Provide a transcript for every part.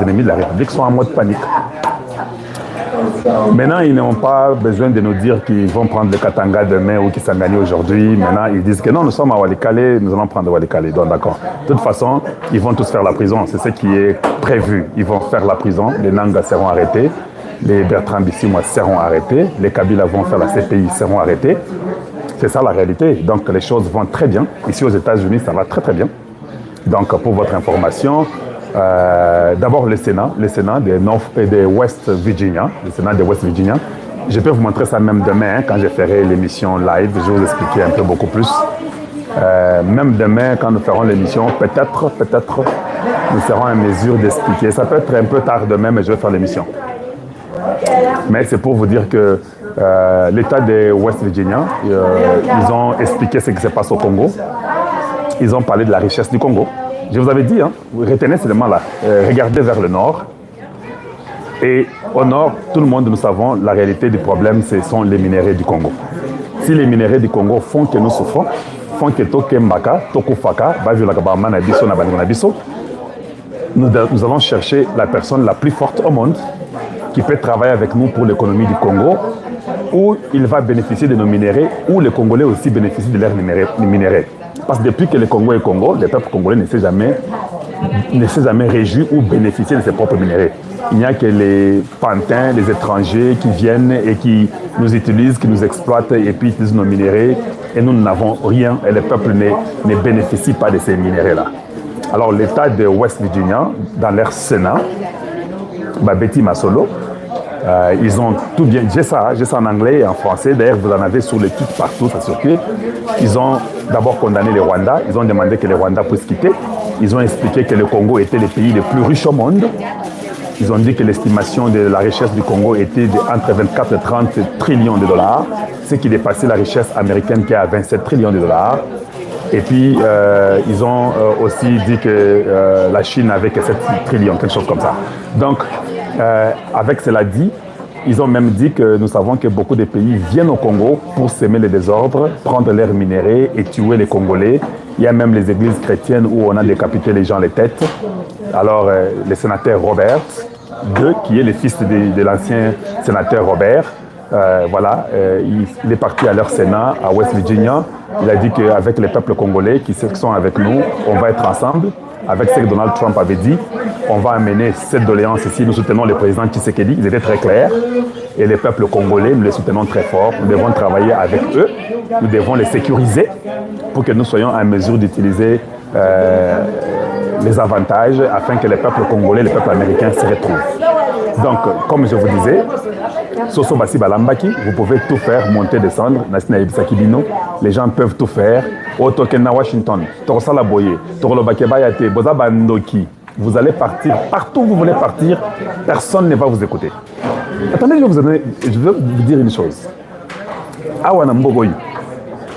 ennemis de la République sont en mode panique. Maintenant, ils n'ont pas besoin de nous dire qu'ils vont prendre le Katanga demain ou qu'ils s'en gagnent aujourd'hui. Maintenant, ils disent que non, nous sommes à Walikale, nous allons prendre Walikale. Donc, d'accord. De toute façon, ils vont tous faire la prison. C'est ce qui est prévu. Ils vont faire la prison. Les Nanga seront arrêtés. Les Bertrand Bissimois seront arrêtés. Les Kabila vont faire la CPI, seront arrêtés. C'est ça la réalité. Donc, les choses vont très bien. Ici, aux États-Unis, ça va très, très bien. Donc, pour votre information, d'abord le Sénat de North et de West Virginia, le Sénat de West Virginia. Je peux vous montrer ça même demain, quand je ferai l'émission live, je vais vous expliquer un peu beaucoup plus. Même demain, quand nous ferons l'émission, peut-être, nous serons en mesure d'expliquer. Ça peut être un peu tard demain, mais je vais faire l'émission. Mais c'est pour vous dire que l'État de West Virginia, ils ont expliqué ce qui se passe au Congo. Ils ont parlé de la richesse du Congo. Je vous avais dit, hein, retenez seulement là, regardez vers le nord. Et au nord, tout le monde, nous savons, la réalité du problème, ce sont les minéraux du Congo. Si les minéraux du Congo font que nous souffrons, font que Tokembaka, Tokufaka, nous allons chercher la personne la plus forte au monde qui peut travailler avec nous pour l'économie du Congo, où il va bénéficier de nos minéraux, où les Congolais aussi bénéficient de leurs minéraux. Parce que depuis que le Congo est Congo, le peuple congolais ne s'est jamais réjoui ou bénéficié de ses propres minéraux. Il n'y a que les pantins, les étrangers qui viennent et qui nous utilisent, qui nous exploitent et puis utilisent nos minéraux. Et nous n'avons rien et le peuple ne bénéficie pas de ces minéraux-là. Alors l'État de West Virginia, dans leur Sénat, Betty Masolo, ils ont tout bien, j'ai ça en anglais et en français, d'ailleurs vous en avez sur les titres partout, ça circule. Ils ont d'abord condamné les Rwandais, ils ont demandé que les Rwandais puissent quitter, ils ont expliqué que le Congo était le pays le plus riche au monde, ils ont dit que l'estimation de la richesse du Congo était entre 24 et 30 trillions de dollars, ce qui dépassait la richesse américaine qui est à 27 trillions de dollars. Et puis, ils ont aussi dit que la Chine avait que 7 trillions, quelque chose comme ça. Donc, avec cela dit, ils ont même dit que nous savons que beaucoup de pays viennent au Congo pour semer les désordres, prendre leurs minéraux et tuer les Congolais. Il y a même les églises chrétiennes où on a décapité les gens les têtes. Alors, le sénateur Robert II, qui est le fils de l'ancien sénateur Robert, il est parti à leur Sénat à West Virginia. Il a dit qu'avec les peuples congolais qui sont avec nous, on va être ensemble. Avec ce que Donald Trump avait dit, on va amener cette doléance ici. Nous soutenons le président Tshisekedi, ils étaient très clairs. Et les peuples congolais, nous les soutenons très fort. Nous devons travailler avec eux, nous devons les sécuriser pour que nous soyons en mesure d'utiliser les avantages afin que les peuples congolais, les peuples américains se retrouvent. Donc, comme je vous disais, Soso Bassi Balambaki, vous pouvez tout faire, monter, descendre. Nasina Ibisaki Bino, les gens peuvent tout faire. Otokena Washington, Torosala Boye, Torolobake Bayate, Bozaba Ndoki. Vous allez partir, partout où vous voulez partir, personne ne va vous écouter. Attendez, je vais vous dire une chose. Awana Mbogoyi,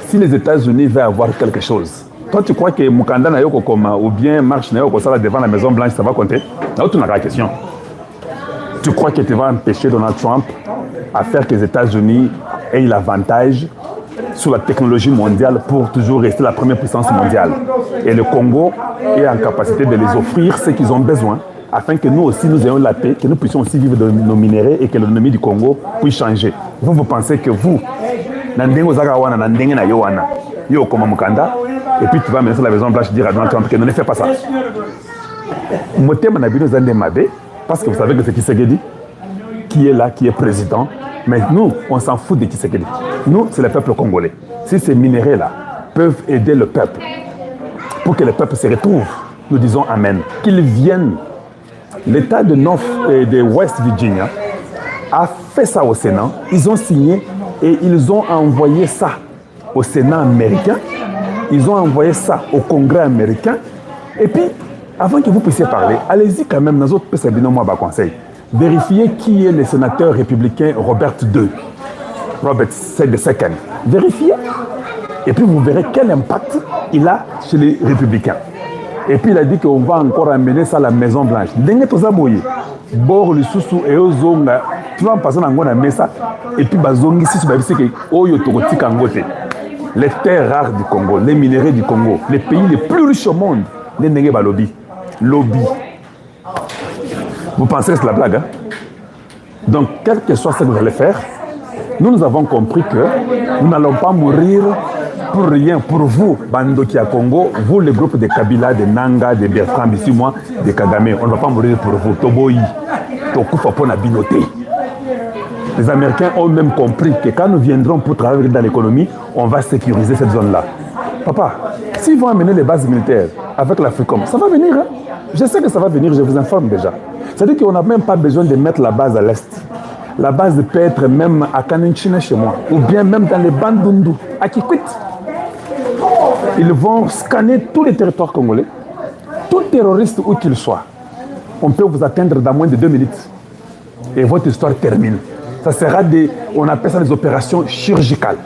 si les États-Unis veulent avoir quelque chose, toi tu crois que Mukanda Nayoko Koma ou bien Marche Nayoko Sala devant la Maison Blanche, ça va compter? Là, tu n'as pas la question. Tu crois que tu vas empêcher Donald Trump à faire que les États-Unis aient l'avantage sur la technologie mondiale pour toujours rester la première puissance mondiale. Et le Congo est en capacité de les offrir ce qu'ils ont besoin afin que nous aussi nous ayons la paix, que nous puissions aussi vivre de nos minéraux et que l'économie du Congo puisse changer. Vous pensez que vous, et puis tu vas mener sur la Maison Blanche dire à Donald Trump que ne fais pas ça. Parce que vous savez que c'est Tshisekedi qui est là, qui est président. Mais nous, on s'en fout de Tshisekedi. Nous, c'est le peuple congolais. Si ces minéraux-là peuvent aider le peuple pour que le peuple se retrouve, nous disons Amen. Qu'ils viennent. L'État de North et de West Virginia a fait ça au Sénat. Ils ont signé et ils ont envoyé ça au Sénat américain. Ils ont envoyé ça au Congrès américain. Et puis, avant que vous puissiez parler, allez-y quand même dans d'autres conseils. Vérifiez qui est le sénateur républicain Robert II. Robert II. Vérifiez. Et puis vous verrez quel impact il a chez les républicains. Et puis il a dit qu'on va encore amener ça à la Maison Blanche. Bord le sous et aux zonga. Tu vas passer dans la mesa. Et puis bazongi si tu vas voir que Oyo Tokoti Kangote. Les terres rares du Congo, les minéraux du Congo, les pays les plus riches au monde, les Nenge Balobi. Lobby. Vous pensez que c'est la blague, hein? Donc, quel que soit ce que vous allez faire, nous avons compris que nous n'allons pas mourir pour rien. Pour vous, Bandoki à Congo, vous, le groupe de Kabila, de Nanga, de Bertrand Bissimois, de Kagame, on ne va pas mourir pour vous. Toboyi, Tokufa Pona Binoté. Les Américains ont même compris que quand nous viendrons pour travailler dans l'économie, on va sécuriser cette zone-là. Papa, s'ils vont amener les bases militaires avec l'Africom, ça va venir. Hein? Je sais que ça va venir, je vous informe déjà. C'est-à-dire qu'on n'a même pas besoin de mettre la base à l'est. La base peut être même à Kanenchina chez moi, ou bien même dans les Bandundu, à Kikwit. Ils vont scanner tous les territoires congolais. Tout terroriste où qu'il soit, on peut vous atteindre dans moins de 2 minutes. Et votre histoire termine. Ça sera on appelle ça des opérations chirurgicales.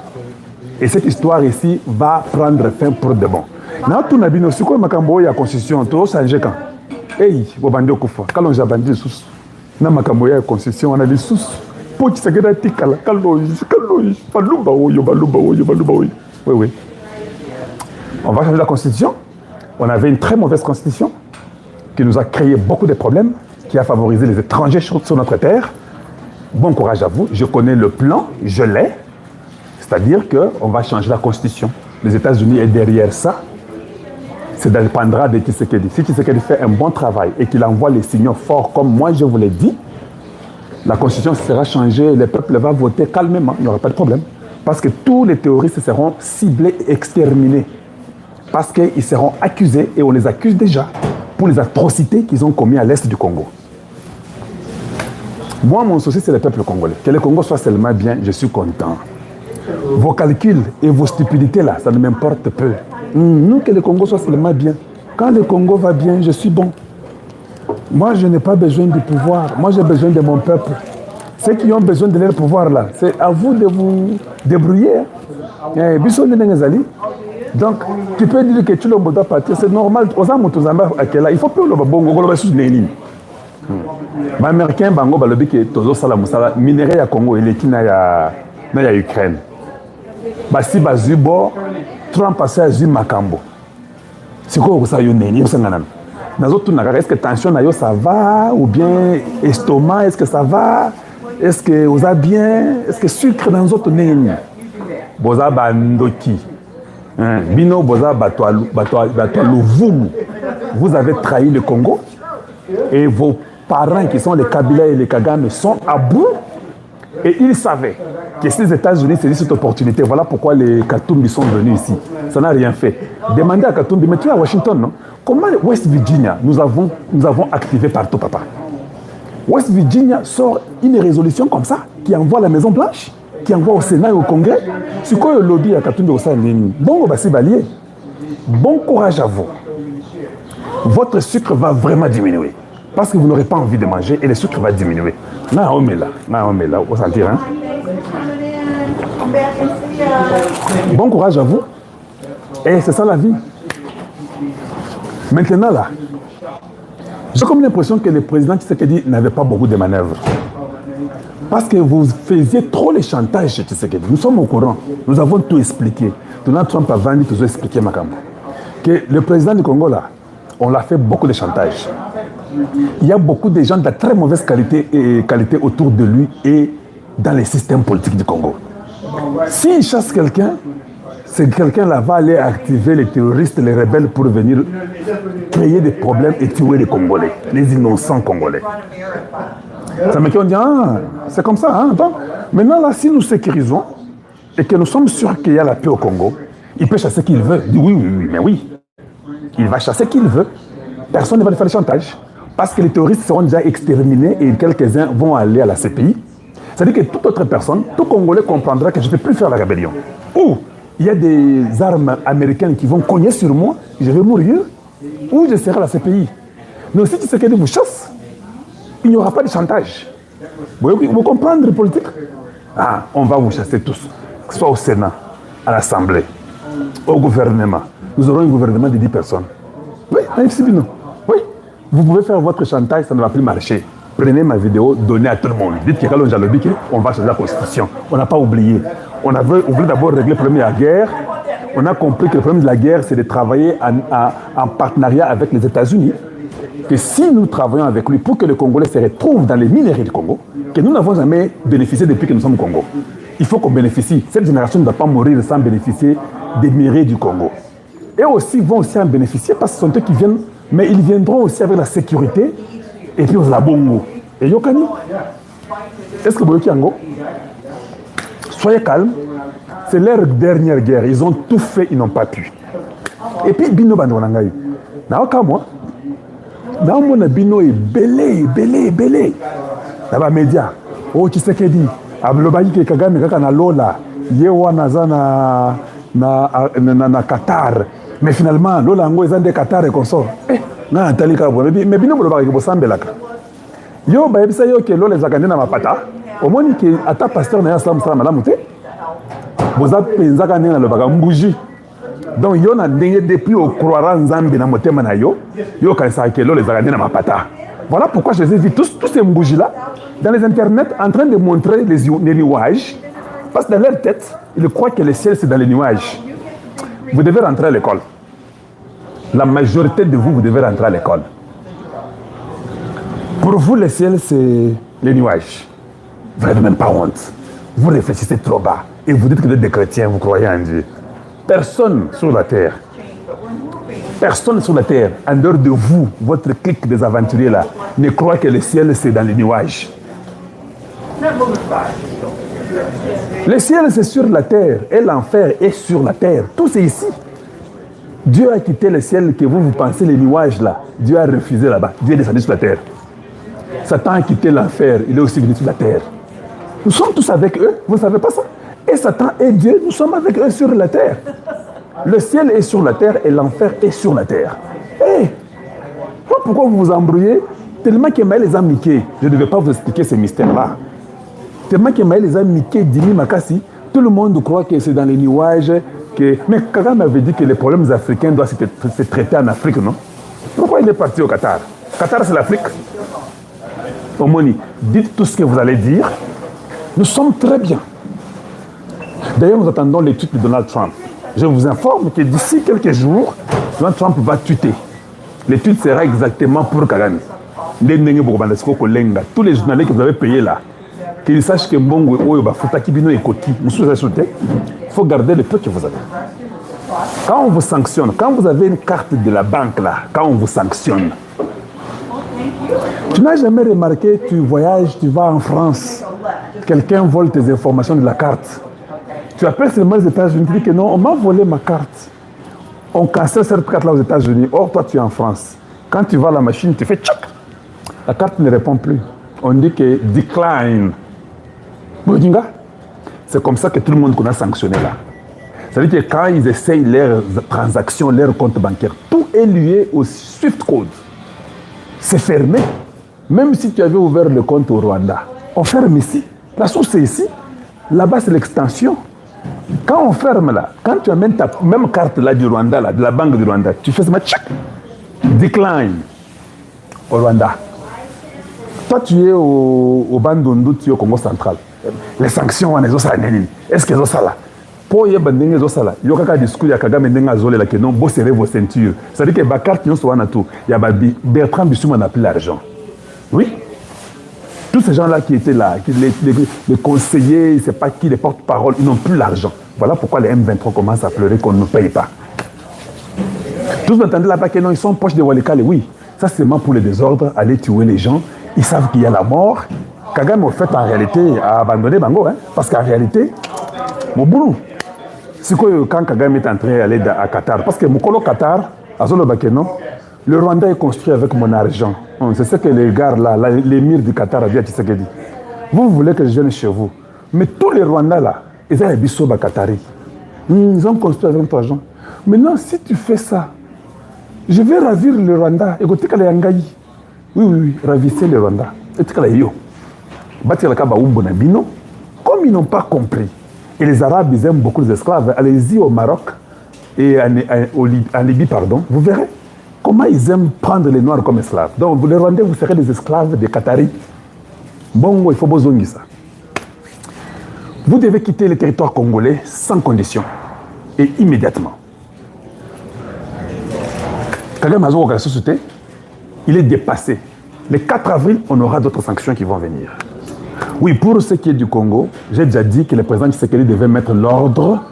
Et cette histoire ici va prendre fin pour de bon. Dans tout le monde, si vous avez la constitution, tout le monde quand. Hey, vous avez dit que quand on a bandé sous, dans la constitution, on a dit sous. Pour que ça soit tikala, oui. On va changer la constitution. On avait une très mauvaise constitution qui nous a créé beaucoup de problèmes, qui a favorisé les étrangers sur notre terre. Bon courage à vous. Je connais le plan, je l'ai. C'est-à-dire qu'on va changer la constitution. Les États-Unis est derrière ça. Ça dépendra de Tshisekedi. Si Tshisekedi fait un bon travail et qu'il envoie les signaux forts, comme moi je vous l'ai dit, la constitution sera changée, le peuple va voter calmement, il n'y aura pas de problème. Parce que tous les terroristes seront ciblés et exterminés. Parce qu'ils seront accusés, et on les accuse déjà, pour les atrocités qu'ils ont commises à l'est du Congo. Moi, mon souci, c'est le peuple congolais. Que le Congo soit seulement bien, je suis content. Vos calculs et vos stupidités là, ça ne m'importe peu. Nous, que le Congo soit seulement bien. Quand le Congo va bien, je suis bon. Moi, je n'ai pas besoin du pouvoir. Moi, j'ai besoin de mon peuple. Ceux qui ont besoin de leur pouvoir là, c'est à vous de vous débrouiller. Donc, tu peux dire que tu dois partir, c'est normal. Il faut que le bongo soit les Américains, bango balobi que tozo sala musala minerai ya Congo et qui na ya Ukraine. Basi bazubo Trump passé à Zuma Makambo. C'est quoi que ça y est, ni sangana. Nazotu nakaka, est-ce que tension na yo ça va ou bien estomac, est-ce que ça va? Est-ce que vous avez bien? Est-ce que sucre dans autres neni? Boza bandoki. Bino boza batwa luvumu. Vous avez trahi le Congo et vos parents qui sont les Kabila et les Kagame sont à bout et ils savaient que ces États-Unis saisissent cette opportunité. Voilà pourquoi les Katumbi sont venus ici. Ça n'a rien fait. Demandez à Katumbi, mais tu es à Washington, non? Comment West Virginia, nous avons activé partout, papa. West Virginia sort une résolution comme ça, qui envoie à la Maison Blanche, qui envoie au Sénat et au Congrès. C'est quoi le lobby à Katumbi au sein de bon, bah, c'est balier. Bon courage à vous. Votre sucre va vraiment diminuer. Parce que vous n'aurez pas envie de manger et le sucre va diminuer. Là, on est là, on va sentir. Hein? Bon courage à vous. Et c'est ça la vie. Maintenant, là, j'ai comme l'impression que le président Tshisekedi n'avait pas beaucoup de manœuvres. Parce que vous faisiez trop les chantages chez Tshisekedi. Nous sommes au courant. Nous avons tout expliqué. Donald Trump a vendu tout expliqué, Makambo. Que le président du Congo, là, on l'a fait beaucoup de chantage. Il y a beaucoup de gens de très mauvaise qualité autour de lui et dans les systèmes politiques du Congo. S'il chasse quelqu'un, c'est quelqu'un-là va aller activer les terroristes, les rebelles pour venir créer des problèmes et tuer les Congolais, les innocents Congolais. Ça me dit, c'est comme ça. Hein? Donc, maintenant, là, si nous sécurisons et que nous sommes sûrs qu'il y a la paix au Congo, il peut chasser qui il veut. Oui, mais oui. Il va chasser qui il veut. Personne ne va lui faire le chantage. Parce que les terroristes seront déjà exterminés et quelques-uns vont aller à la CPI. C'est-à-dire que toute autre personne, tout Congolais comprendra que je ne peux plus faire la rébellion. Ou il y a des armes américaines qui vont cogner sur moi, je vais mourir, ou je serai à la CPI. Mais si tu sais qu'il vous chasse, il n'y aura pas de chantage. Vous comprenez, politique? On va vous chasser tous, que ce soit au Sénat, à l'Assemblée, au gouvernement. Nous aurons un gouvernement de 10 personnes. Oui, oui. Vous pouvez faire votre chantage, ça ne va plus marcher. Prenez ma vidéo, donnez à tout le monde. Dites que Kalon Jalobi, on va changer la constitution. On n'a pas oublié. On voulait d'abord régler le problème de la guerre. On a compris que le problème de la guerre, c'est de travailler en partenariat avec les États-Unis. que si nous travaillons avec lui pour que le Congolais se retrouve dans les minerais du Congo, que nous n'avons jamais bénéficié depuis que nous sommes au Congo, il faut qu'on bénéficie. Cette génération ne doit pas mourir sans bénéficier des minerais du Congo. Et aussi vont aussi en bénéficier parce que ce sont eux qui viennent, mais ils viendront aussi avec la sécurité et puis la bongo. Et Yokani, est-ce que vous voyez Yango? Soyez calme, c'est leur dernière guerre. Ils ont tout fait, ils n'ont pas pu. Et puis, Bino Bandwanangaï. Naoka moi, Naomona Bino est belé. Là-bas, média. Oh, tu sais qu'elle dit. Ablobayi ke Kagame kaka na Lola. Yewa naza na Qatar. Mais finalement, Lola ngo ezande Qatar et consort. Na Nathalie Kabo. Mais Bino Boloba ke bosambelaka. Yo ba yebisa yo ke Lola ezakande na mapata. Omoni ke ata pasteur na Islam sala malamu te. Boza penzaka na lobaka mbuji. Donc, il y a depuis au croira Nzambi na motema na yo, yo kanisa ke Lola ezakande na mapata. Voilà pourquoi je les ai vus tous ces mbouji-là dans les internets en train de montrer les nuages. Parce que dans leur tête, ils croient que le ciel c'est dans les nuages. Vous devez rentrer à l'école. La majorité de vous, vous devez rentrer à l'école. Pour vous, le ciel c'est les nuages. Vous n'avez même pas honte. Vous réfléchissez trop bas. Et vous dites que vous êtes des chrétiens, vous croyez en Dieu. Personne sur la terre, en dehors de vous, votre clique des aventuriers là, ne croit que le ciel c'est dans les nuages. Le ciel c'est sur la terre et l'enfer est sur la terre. Tout c'est ici. Dieu a quitté le ciel que vous pensez les nuages là. Dieu a refusé là-bas. Dieu est descendu sur la terre. Satan a quitté l'enfer. Il est aussi venu sur la terre. Nous sommes tous avec eux. Vous ne savez pas ça? Et Satan et Dieu, nous sommes avec eux sur la terre. Le ciel est sur la terre et l'enfer est sur la terre. Hey, pourquoi vous vous embrouillez? Tellement que Maël les a miqués. Je ne vais pas vous expliquer ces mystères-là. Tellement que Maël les a miqués, Dimi Makassi, tout le monde croit que c'est dans les nuages. Mais Kagame avait dit que les problèmes africains doivent se traiter en Afrique, non? Pourquoi il est parti au Qatar? Qatar, c'est l'Afrique. Omoni, dites tout ce que vous allez dire. Nous sommes très bien. D'ailleurs, nous attendons l'étude de Donald Trump. Je vous informe que d'ici quelques jours, Donald Trump va tweeter. L'étude sera exactement pour Kagame. Tous les journalistes que vous avez payés là, qu'ils sachent que Mbongo Oyoba Futakibino et Koti, il faut garder le peu que vous avez. Quand on vous sanctionne, quand vous avez une carte de la banque là, quand on vous sanctionne, tu n'as jamais remarqué, tu voyages, tu vas en France, quelqu'un vole tes informations de la carte. Tu appelles seulement les États-Unis, tu dis que non, on m'a volé ma carte. On cancelle cette carte-là aux États-Unis. Or, toi, tu es en France. Quand tu vas à la machine, tu fais tchac. La carte ne répond plus. On dit que decline. C'est comme ça que tout le monde qu'on a sanctionné là. C'est-à-dire que quand ils essayent leurs transactions, leurs comptes bancaires, tout est lié au Swift Code. C'est fermé. Même si tu avais ouvert le compte au Rwanda, on ferme ici. La source c'est ici. Là-bas, c'est l'extension. Quand on ferme là, quand tu amènes ta même carte là du Rwanda, là, de la banque du Rwanda, tu fais ce match, decline au Rwanda. Toi, tu es au Bandundu, tu es au Congo central. Les sanctions, on est est-ce que c'est là? Pour y avoir des choses là, il y a un discours, il y a Kagame Ndengazole là que non, vous serrez vos ceintures. C'est-à-dire que la carte, nous sommes tout. Il y a Bertrand Bissou n'a plus l'argent. Oui. Tous ces gens-là qui étaient là, les conseillers, je ne sais pas qui, les porte-parole, ils n'ont plus l'argent. Voilà pourquoi les M23 commencent à pleurer qu'on ne paye pas. Tous vous entendez là-bas que non, ils sont proches de Walikale, oui. Ça, c'est seulement pour le désordre, aller tuer les gens. Ils savent qu'il y a la mort. Kagame, en fait, en réalité, a abandonné Bango, hein, parce qu'en réalité, mon boulot, c'est que quand Kagame est en train d'aller à Qatar, parce que mon colo Qatar, à Zolo Bakeno, le Rwanda est construit avec mon argent. C'est ce que les gars là, l'émir du Qatar a dit à Tshisekedi. Vous voulez que je vienne chez vous. Mais tous les Rwandais là, ils ont des bisous Qatari. Ils ont construit avec ton argent. Maintenant, si tu fais ça, je vais ravir le Rwanda. Écoutez, oui, ravissez le Rwanda. Et comme ils n'ont pas compris, et les Arabes, ils aiment beaucoup les esclaves, allez-y au Maroc et en Libye, pardon, vous verrez comment ils aiment prendre les Noirs comme esclaves. Donc, les Rwandais, vous serez des esclaves des Qataris. Bon, il faut besoin ça. Vous devez quitter le territoire congolais sans condition et immédiatement. Kagame a la société, il est dépassé. Le 4 avril, on aura d'autres sanctions qui vont venir. Oui, pour ce qui est du Congo, j'ai déjà dit que le président Tshisekedi devait mettre l'ordre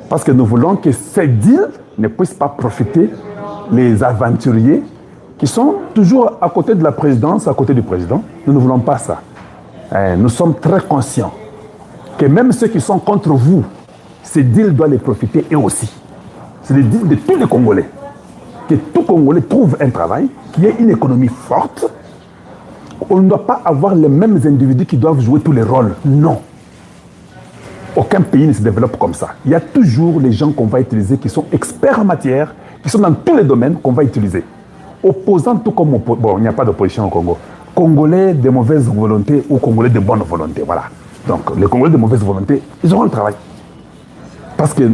parce que nous voulons que ces deals ne puissent pas profiter les aventuriers qui sont toujours à côté de la présidence, à côté du président. Nous ne voulons pas ça. Nous sommes très conscients que même ceux qui sont contre vous, ces deals doivent les profiter eux aussi. C'est le deal de tous les Congolais. Que tout Congolais trouve un travail, qu'il y ait une économie forte. On ne doit pas avoir les mêmes individus qui doivent jouer tous les rôles. Non. Aucun pays ne se développe comme ça. Il y a toujours les gens qu'on va utiliser qui sont experts en matière, qui sont dans tous les domaines qu'on va utiliser. Opposants tout comme... Bon, il n'y a pas d'opposition au Congo. Congolais de mauvaise volonté ou Congolais de bonne volonté, voilà. Donc, les Congolais de mauvaise volonté, ils auront le travail. Parce que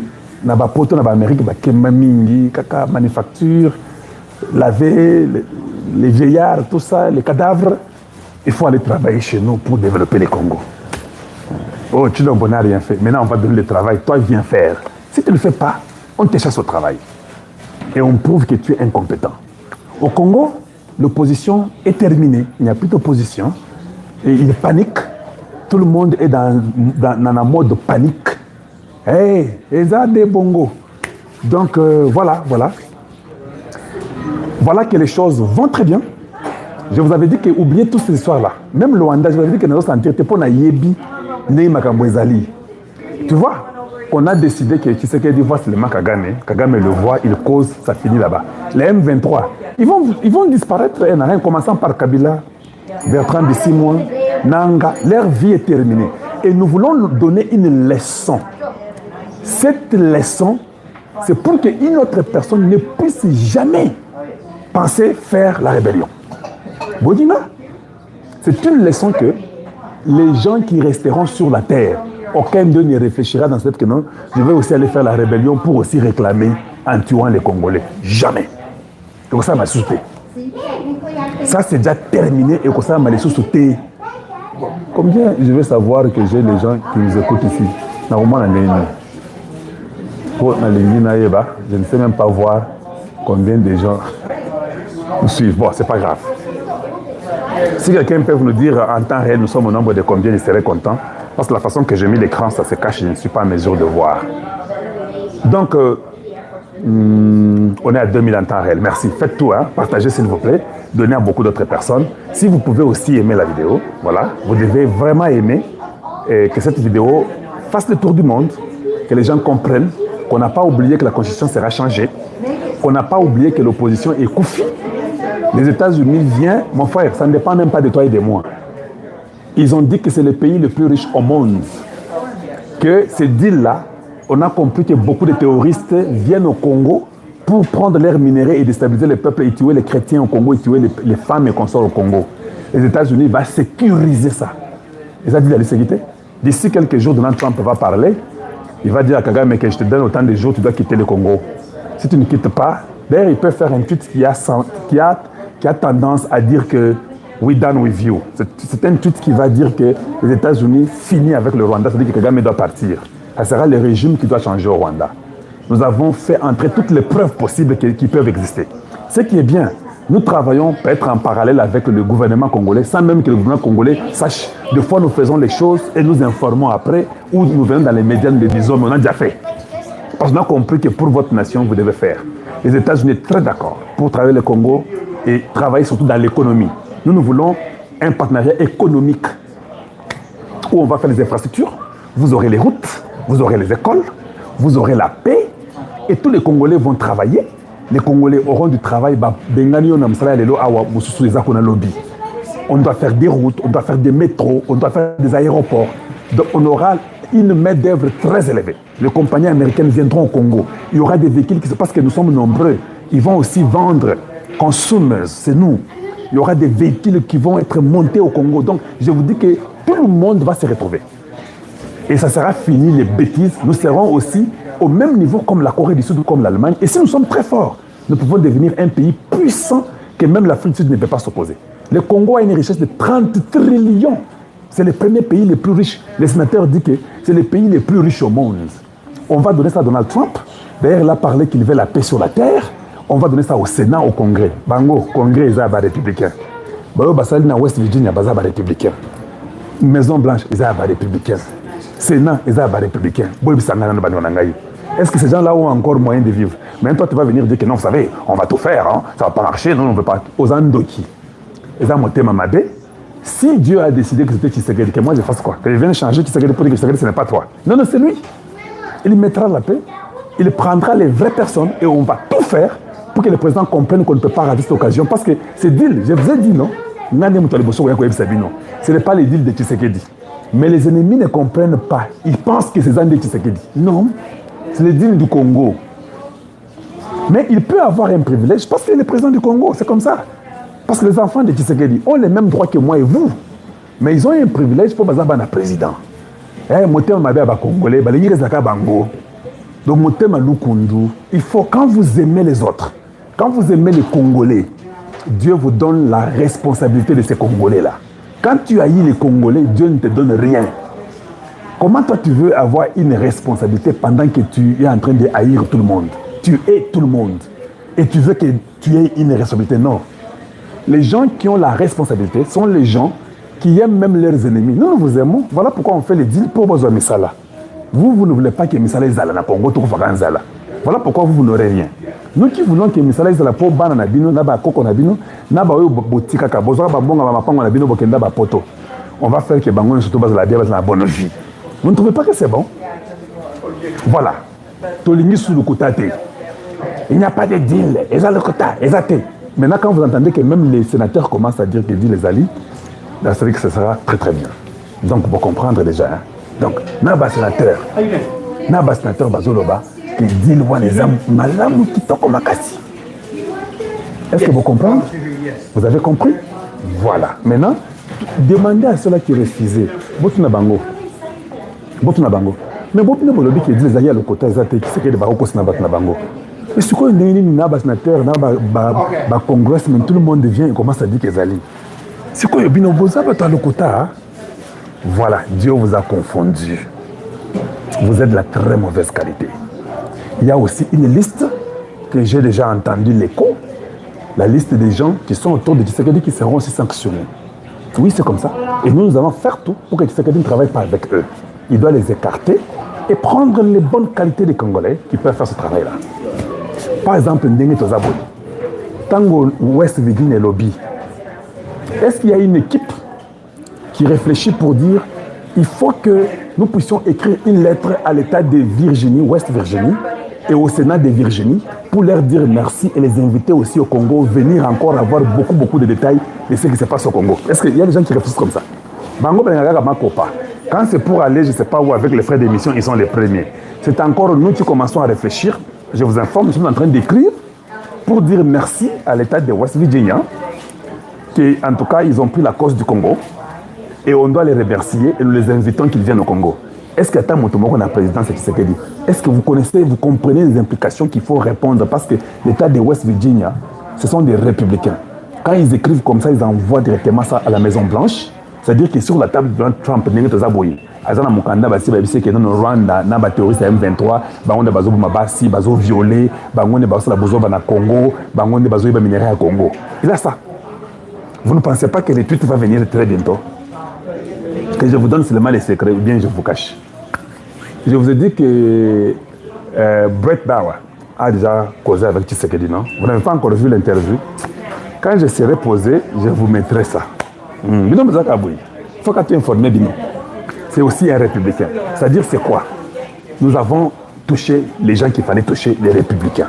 dans l'Amérique, il y a mingi, caca, manufacture, laver, les vieillards, tout ça, les cadavres. Il faut aller travailler chez nous pour développer les Congos. Oh, tu n'as rien fait. Maintenant, on va donner le travail. Toi, viens faire. Si tu ne le fais pas, on te chasse au travail. Et on prouve que tu es incompétent. Au Congo, l'opposition est terminée. Il n'y a plus d'opposition. Et il panique. Tout le monde est dans un mode de panique. Hey, ça des bongos. Donc, voilà. Voilà que les choses vont très bien. Je vous avais dit que oubliez toutes ces histoires-là. Même le Rwanda, je vous avais dit que nous sommes pour na yebi Neymakamboezali. Tu vois, on a décidé que Tshisekedi voit seulement Kagame. Kagame le voit, il cause, ça finit là-bas. Les M23, ils vont disparaître, en commençant par Kabila, Bertrand de 6 mois, Nanga. Leur vie est terminée. Et nous voulons leur donner une leçon. Cette leçon, c'est pour qu'une autre personne ne puisse jamais penser faire la rébellion. Bodina, c'est une leçon que les gens qui resteront sur la terre, aucun d'eux ne réfléchira dans cette que non, je vais aussi aller faire la rébellion pour aussi réclamer en tuant les Congolais. Jamais. Donc ça m'a sauté. Ça c'est déjà terminé et comme ça m'a laissé sauter. Combien je veux savoir que j'ai les gens qui nous écoutent ici? Je ne sais même pas voir combien de gens nous suivent. Bon, c'est pas grave. Si quelqu'un peut nous dire en temps réel, nous sommes au nombre de combien, il serait content. Parce que la façon que j'ai mis l'écran, ça se cache, je ne suis pas en mesure de voir. Donc, on est à 2000 en temps réel. Merci. Faites tout, hein. Partagez s'il vous plaît. Donnez à beaucoup d'autres personnes. Si vous pouvez aussi aimer la vidéo, voilà, vous devez vraiment aimer et que cette vidéo fasse le tour du monde, que les gens comprennent qu'on n'a pas oublié que la Constitution sera changée, qu'on n'a pas oublié que l'opposition est Koufi. Les États-Unis viennent, mon frère, ça ne dépend même pas de toi et de moi. Ils ont dit que c'est le pays le plus riche au monde. Que ces deals-là, on a compris que beaucoup de terroristes viennent au Congo pour prendre leurs minéraux et déstabiliser le peuple et tuer les chrétiens au Congo et tuer les femmes et consorts au Congo. Les États-Unis vont sécuriser ça. Et ça dit la sécurité. D'ici quelques jours, Donald Trump va parler. Il va dire à Kagame que je te donne autant de jours, tu dois quitter le Congo. Si tu ne quittes pas, d'ailleurs, il peut faire un tweet qui a tendance à dire que we done with you. C'est un tweet qui va dire que les États-Unis finissent avec le Rwanda, c'est-à-dire que Kagame doit partir. Ça sera le régime qui doit changer au Rwanda. Nous avons fait entrer toutes les preuves possibles qui peuvent exister. Ce qui est bien, nous travaillons peut-être en parallèle avec le gouvernement congolais, sans même que le gouvernement congolais sache. Des fois, nous faisons les choses et nous informons après, ou nous venons dans les médias, nous les disons, mais on a déjà fait. Parce qu'on a compris que pour votre nation, vous devez faire. Les États-Unis sont très d'accord pour travailler le Congo et travailler surtout dans l'économie. Nous voulons un partenariat économique où on va faire les infrastructures, vous aurez les routes, vous aurez les écoles, vous aurez la paix et tous les Congolais vont travailler. Les Congolais auront du travail. On doit faire des routes, on doit faire des métros, on doit faire des aéroports. Donc on aura une main-d'œuvre très élevée. Les compagnies américaines viendront au Congo. Il y aura des véhicules parce que nous sommes nombreux. Ils vont aussi vendre consumers, c'est nous. Il y aura des véhicules qui vont être montés au Congo. Donc je vous dis que tout le monde va se retrouver. Et ça sera fini les bêtises. Nous serons aussi au même niveau comme la Corée du Sud, comme l'Allemagne. Et si nous sommes très forts, nous pouvons devenir un pays puissant que même l'Afrique du Sud ne peut pas s'opposer. Le Congo a une richesse de 30 trillions. C'est le premier pays le plus riche. Les sénateurs disent que c'est le pays le plus riche au monde. On va donner ça à Donald Trump. D'ailleurs, il a parlé qu'il veut la paix sur la terre. On va donner ça au Sénat, au Congrès. Bango, Congrès, ils sont républicains. Bayo Basali na West Virginia, ils sont républicains. Maison Blanche, ils sont républicains. Sénat, ils sont républicains. Est-ce que ces gens-là ont encore moyen de vivre? Même toi, tu vas venir dire que non, vous savez, on va tout faire, hein, ça ne va pas marcher, non, on ne veut pas. Aux Andoki, ils ont monté Mamabé. Si Dieu a décidé que c'était Tshisekedi, que moi je fasse quoi? Que je vienne changer Tshisekedi pour dire que Tshisekedi, ce n'est pas toi. Non, non, c'est lui. Il mettra la paix, il prendra les vraies personnes et on va tout faire pour que le président comprenne qu'on ne peut pas rater cette occasion. Parce que c'est deal, je vous ai dit, non? Ce n'est pas les deals de Tshisekedi. Mais les ennemis ne comprennent pas. Ils pensent que c'est un de Tshisekedi. Non, c'est les deals du Congo. Mais il peut avoir un privilège parce qu'il est le président du Congo, c'est comme ça. Parce que les enfants de Tshisekedi ont les mêmes droits que moi et vous. Mais ils ont un privilège pour être un président. Donc, il faut, quand vous aimez les autres, quand vous aimez les Congolais, Dieu vous donne la responsabilité de ces Congolais-là. Quand tu haïs les Congolais, Dieu ne te donne rien. Comment toi tu veux avoir une responsabilité pendant que tu es en train de haïr tout le monde? Tu hais tout le monde. Et tu veux que tu aies une responsabilité? Non. Les gens qui ont la responsabilité sont les gens qui aiment même leurs ennemis. Nous, nous vous aimons. Voilà pourquoi on fait les deals pour vos Misala. Vous ne voulez pas que Misala Zala na Congo tout Zala. Voilà pourquoi vous n'aurez rien. Nous qui voulons que Misala Zala pour Banana Bino, Naba Koko Nabino, Naba Botika Kabozo, Babonga, Mapango Nabino, Bokenda Bapoto. On va faire que Bangon surtout base la bière dans la bonne vie. Vous ne trouvez pas que c'est bon? Voilà. Tolingi sous le côté. Il n'y a pas de deal. Ils ont le quota. Maintenant, quand vous entendez que même les sénateurs commencent à dire que dit les alliés, c'est que ce sera très très bien. Donc, pour comprendre déjà. Hein. Donc, Naba sénateur, Bazoloba, qui dit le roi les âmes, Malam qui toque Makassi. Est-ce que vous comprenez? Vous avez compris? Voilà. Maintenant, demandez à ceux-là qui refusaient. Botuna Bango. Mais Botuna Bolobi qui dit les alliés à le côté, qui c'est que les Barocos n'a pas Bango. Et ce qu'on est un sénateur, un congrès, tout le monde vient et commence à dire qu'ils allaient. C'est quoi, il y a le quota. Voilà, Dieu vous a confondu. Vous êtes de la très mauvaise qualité. Il y a aussi une liste que j'ai déjà entendu l'écho. La liste des gens qui sont autour de Tshisekedi qui seront aussi sanctionnés. Oui, c'est comme ça. Et nous allons faire tout pour que Tshisekedi ne travaille pas avec eux. Il doit les écarter et prendre les bonnes qualités des Congolais qui peuvent faire ce travail-là. Par exemple, Ndenge Tozaboli, Tango West Virginia Lobby, est-ce qu'il y a une équipe qui réfléchit pour dire il faut que nous puissions écrire une lettre à l'État de Virginie, West Virginie, et au Sénat de Virginie, pour leur dire merci et les inviter aussi au Congo, venir encore avoir beaucoup de détails de ce qui se passe au Congo? Est-ce qu'il y a des gens qui réfléchissent comme ça? Quand c'est pour aller, je ne sais pas où, avec les frais d'émission, ils sont les premiers. C'est encore nous qui commençons à réfléchir. Je vous informe, nous sommes en train d'écrire pour dire merci à l'État de West Virginia, qui en tout cas, ils ont pris la cause du Congo, et on doit les remercier et nous les invitons qu'ils viennent au Congo. Est-ce qu'il y a un motomoko dans la présidence qui s'est dit? Est-ce que vous connaissez, vous comprenez les implications qu'il faut répondre? Parce que l'État de West Virginia, ce sont des républicains. Quand ils écrivent comme ça, ils envoient directement ça à la Maison Blanche. C'est-à-dire que sur la table de Donald Trump, il y a des Azana Mukanda basi babisi que dans Rwanda na ba terroriste M23 bangonde bazo mabasi bazo violer bangonde bazo la bozo na Congo bangonde bazo ba minerai à Congo. Il a ça. Vous ne pensez pas que les tweets va venir très bientôt? Que je vous donne seulement les secrets ou bien je vous cache. Je vous ai dit que Brett Bauer a déjà causé avec Tshisekedi, non? Vous n'avez pas encore vu l'interview. Quand je serai posé, je vous mettrai ça. Il faut que tu informes Bino. C'est aussi un républicain. C'est-à-dire, c'est quoi? Nous avons touché les gens qu'il fallait toucher, les républicains.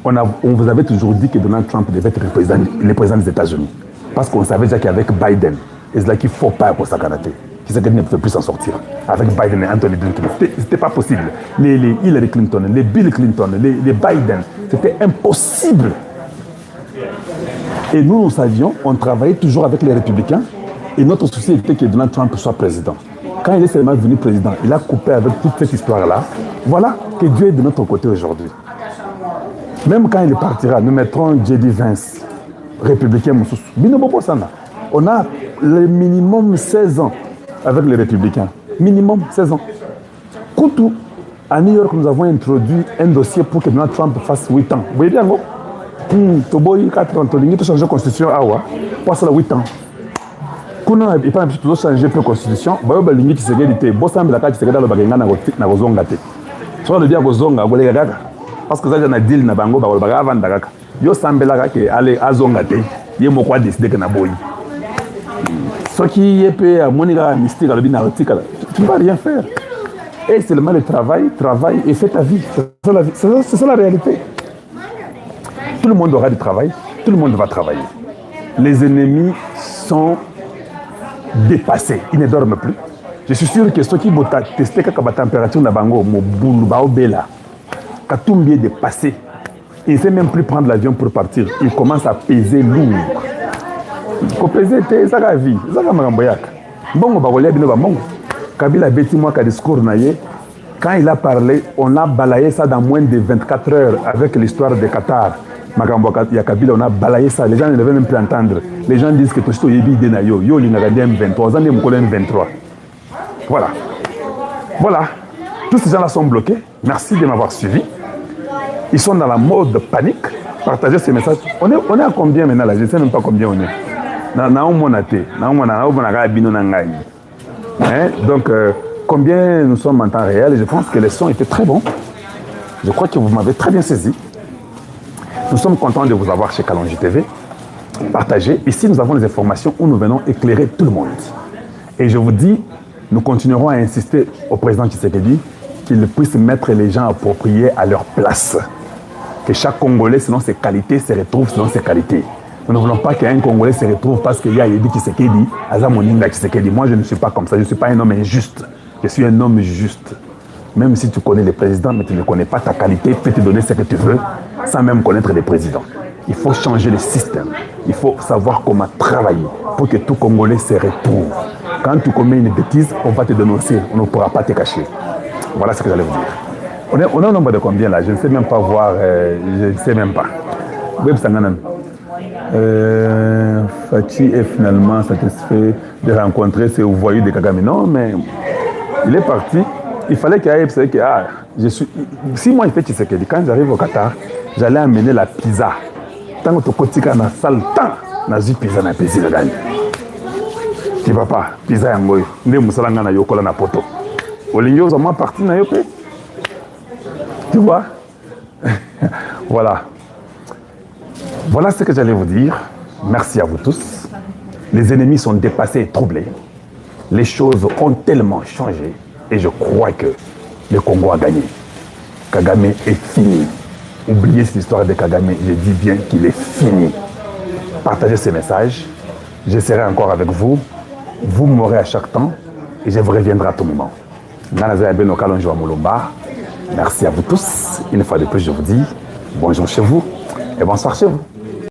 On vous avait toujours dit que Donald Trump devait être le président des États-Unis. Parce qu'on savait déjà qu'avec Biden, et c'est là qu'il ne faut pas pour sa karaté. Tshisekedi ne pouvait plus s'en sortir. Avec Biden et Anthony Blinken, c'était pas possible. Les Hillary Clinton, les Bill Clinton, les Biden, c'était impossible. Et nous savions, on travaillait toujours avec les républicains. Et notre souci était que Donald Trump soit président. Quand il est seulement devenu président, il a coupé avec toute cette histoire-là. Voilà que Dieu est de notre côté aujourd'hui. Même quand il partira, nous mettrons J.D. Vance, républicain Moussous. On a le minimum 16 ans avec les républicains. Minimum 16 ans. Koutou, à New York, nous avons introduit un dossier pour que Donald Trump fasse 8 ans. Vous voyez bien, non? Toboy 4 ans, tu changes la constitution pour ça 8 ans. Quand on a changé la constitution, il y a des qui se disent bon ça me la carte se dans le baganga na gozonga te. Soit le dia gozonga bolega gaga parce que ça na deal na bango ba baga vanda gaga. Yo sambela ga ke ale azonga te. Ye moko a décidé que na boy. Ce qui est peu à monika mystique le bina article. Tu ne vas rien faire. Et seulement le travail et fais ta vie. C'est ça la réalité. Tout le monde aura du travail, tout le monde va travailler. Les ennemis sont dépassés, ils ne dorment plus. Je suis sûr que ceux qui vont tester la température de Bango, quand tout est dépassé, ils ne savent même plus prendre l'avion pour partir. Ils commencent à peser lourd. Il faut peser, c'est ça la vie. C'est ça la vie. Bon, Kabila Betty moi qui discours quand il a parlé, on a balayé ça dans moins de 24 heures avec l'histoire de Qatar. Kabila, on a balayé ça. Les gens ne devaient même plus entendre. Les gens disent que tout ce qui est bien, yo, il y a M23, M23. Voilà. Voilà. Tous ces gens-là sont bloqués. Merci de m'avoir suivi. Ils sont dans la mode de panique. Partagez ces messages. On est à combien maintenant là? Je ne sais même pas combien on est. Donc, combien nous sommes en temps réel? Je pense que les sons étaient très bons. Je crois que vous m'avez très bien saisi. Nous sommes contents de vous avoir chez Kalonji TV. Partagez. Ici, nous avons des informations où nous venons éclairer tout le monde. Et je vous dis, nous continuerons à insister au président Tshisekedi qu'il puisse mettre les gens appropriés à leur place. Que chaque Congolais, selon ses qualités, se retrouve selon ses qualités. Nous ne voulons pas qu'un Congolais se retrouve parce qu'il y a Yedi Tshisekedi, Azamoninga Tshisekedi. Moi, je ne suis pas comme ça. Je ne suis pas un homme injuste. Je suis un homme juste. Même si tu connais le président, mais tu ne connais pas ta qualité, tu peux te donner ce que tu veux sans même connaître le président. Il faut changer le système. Il faut savoir comment travailler pour que tout Congolais se retrouve. Quand tu commets une bêtise, on va te dénoncer. On ne pourra pas te cacher. Voilà ce que j'allais vous dire. On est au nombre de combien là? Je ne sais même pas voir. Je ne sais même pas. Web Sanganan. Fachi est finalement satisfait de rencontrer ce voyou de Kagame. Non, mais il est parti. Il fallait qu'il aille, que si moi il fait Tshisekedi, quand j'arrive au Qatar, j'allais amener la pizza. Tant que tu kotika na salle, tant nazi pizza na pesi le gagne. Tu vas pas, pizza yangoyo. Nde musalanga na yokola na poto. Olingyo zama parti na yope. Tu vois? Voilà. Voilà ce que j'allais vous dire. Merci à vous tous. Les ennemis sont dépassés et troublés. Les choses ont tellement changé. Et je crois que le Congo a gagné. Kagame est fini. Oubliez cette histoire de Kagame. Je dis bien qu'il est fini. Partagez ces messages. Je serai encore avec vous. Vous m'aurez à chaque temps. Et je vous reviendrai à tout moment. Merci à vous tous. Une fois de plus, je vous dis bonjour chez vous et bonsoir chez vous.